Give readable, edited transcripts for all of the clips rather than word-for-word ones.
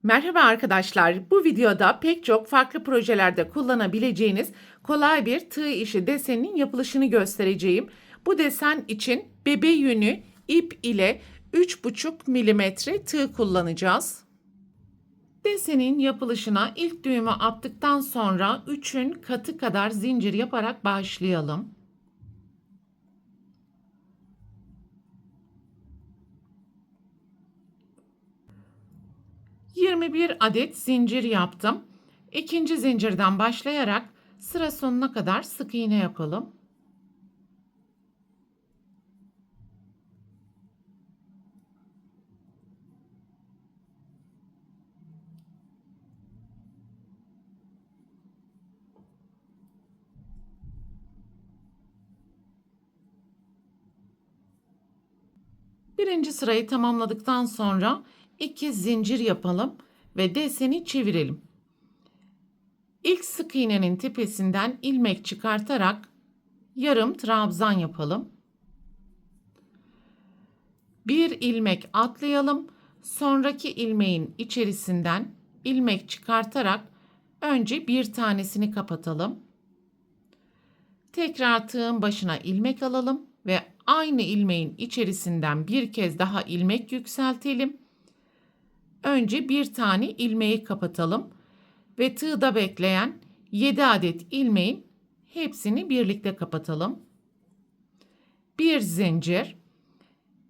Merhaba arkadaşlar. Bu videoda pek çok farklı projelerde kullanabileceğiniz kolay bir tığ işi deseninin yapılışını göstereceğim. Bu desen için bebe yünü ip ile 3,5 milimetre tığ kullanacağız. Desenin yapılışına ilk düğümü attıktan sonra 3'ün katı kadar zincir yaparak başlayalım. ...21 adet zincir yaptım. İkinci zincirden başlayarak sıra sonuna kadar sık iğne yapalım. Birinci sırayı tamamladıktan sonra 2 zincir yapalım ve deseni çevirelim. İlk sık iğnenin tepesinden ilmek çıkartarak yarım trabzan yapalım. Bir ilmek atlayalım. Sonraki ilmeğin içerisinden ilmek çıkartarak önce bir tanesini kapatalım. Tekrar tığın başına ilmek alalım ve aynı ilmeğin içerisinden bir kez daha ilmek yükseltelim. Önce bir tane ilmeği kapatalım ve tığda bekleyen 7 adet ilmeğin hepsini birlikte kapatalım. Bir zincir,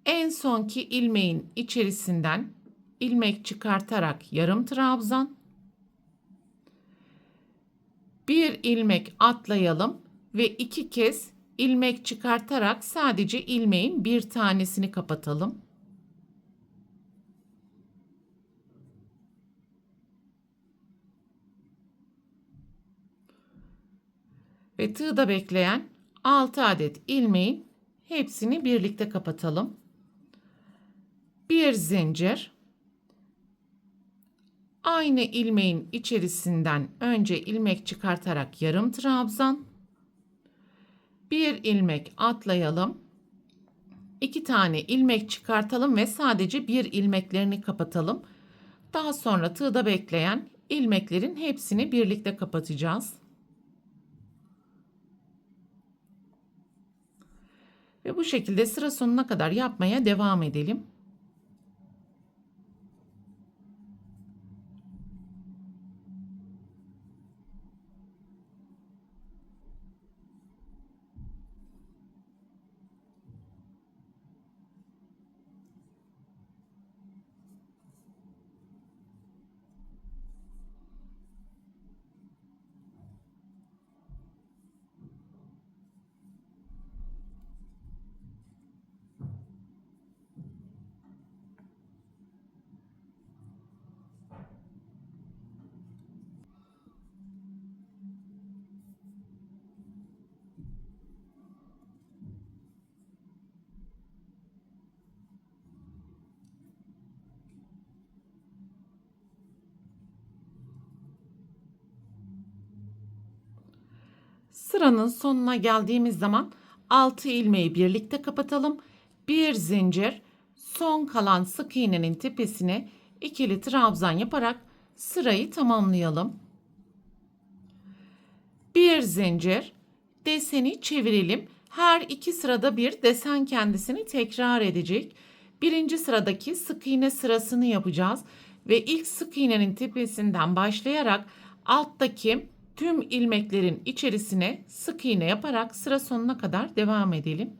en sonki ilmeğin içerisinden ilmek çıkartarak yarım trabzan, bir ilmek atlayalım ve 2 kez ilmek çıkartarak sadece ilmeğin bir tanesini kapatalım. Ve tığda bekleyen 6 adet ilmeğin hepsini birlikte kapatalım. Bir zincir, aynı ilmeğin içerisinden önce ilmek çıkartarak yarım trabzan, bir ilmek atlayalım, 2 tane ilmek çıkartalım ve sadece bir ilmeklerini kapatalım. Daha sonra tığda bekleyen ilmeklerin hepsini birlikte kapatacağız. Ve bu şekilde sıra sonuna kadar yapmaya devam edelim. Sıranın sonuna geldiğimiz zaman 6 ilmeği birlikte kapatalım. Bir zincir, son kalan sık iğnenin tepesine ikili trabzan yaparak sırayı tamamlayalım. Bir zincir, deseni çevirelim. Her iki sırada bir desen kendisini tekrar edecek. Birinci sıradaki sık iğne sırasını yapacağız ve ilk sık iğnenin tepesinden başlayarak alttaki tüm ilmeklerin içerisine sık iğne yaparak sıra sonuna kadar devam edelim.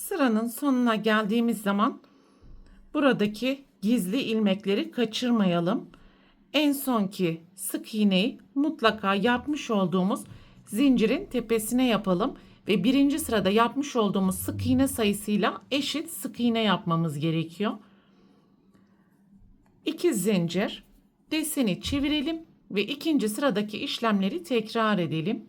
Sıranın sonuna geldiğimiz zaman buradaki gizli ilmekleri kaçırmayalım. En sonki sık iğneyi mutlaka yapmış olduğumuz zincirin tepesine yapalım ve birinci sırada yapmış olduğumuz sık iğne sayısıyla eşit sık iğne yapmamız gerekiyor. 2 zincir, deseni çevirelim ve ikinci sıradaki işlemleri tekrar edelim.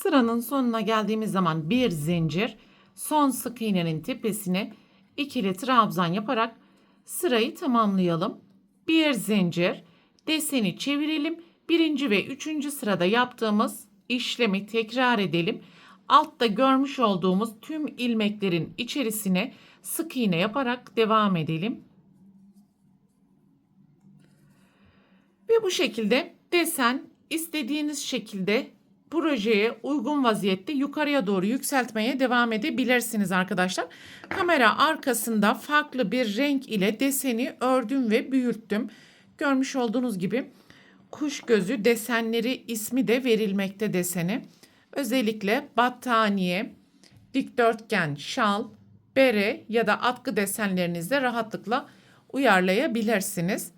Sıranın sonuna geldiğimiz zaman bir zincir, son sık iğnenin tepesine ikili trabzan yaparak sırayı tamamlayalım. Bir zincir, deseni çevirelim. Birinci ve üçüncü sırada yaptığımız işlemi tekrar edelim. Altta görmüş olduğumuz tüm ilmeklerin içerisine sık iğne yaparak devam edelim. Ve bu şekilde desen istediğiniz şekilde projeye uygun vaziyette yukarıya doğru yükseltmeye devam edebilirsiniz arkadaşlar. Kamera arkasında farklı bir renk ile deseni ördüm ve büyüttüm. Görmüş olduğunuz gibi kuş gözü desenleri ismi de verilmekte deseni. Özellikle battaniye, dikdörtgen, şal, bere ya da atkı desenlerinizde rahatlıkla uyarlayabilirsiniz.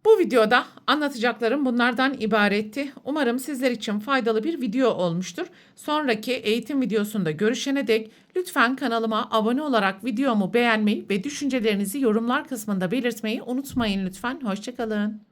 Bu videoda anlatacaklarım bunlardan ibaretti. Umarım sizler için faydalı bir video olmuştur. Sonraki eğitim videosunda görüşene dek lütfen kanalıma abone olarak videomu beğenmeyi ve düşüncelerinizi yorumlar kısmında belirtmeyi unutmayın lütfen. Hoşça kalın.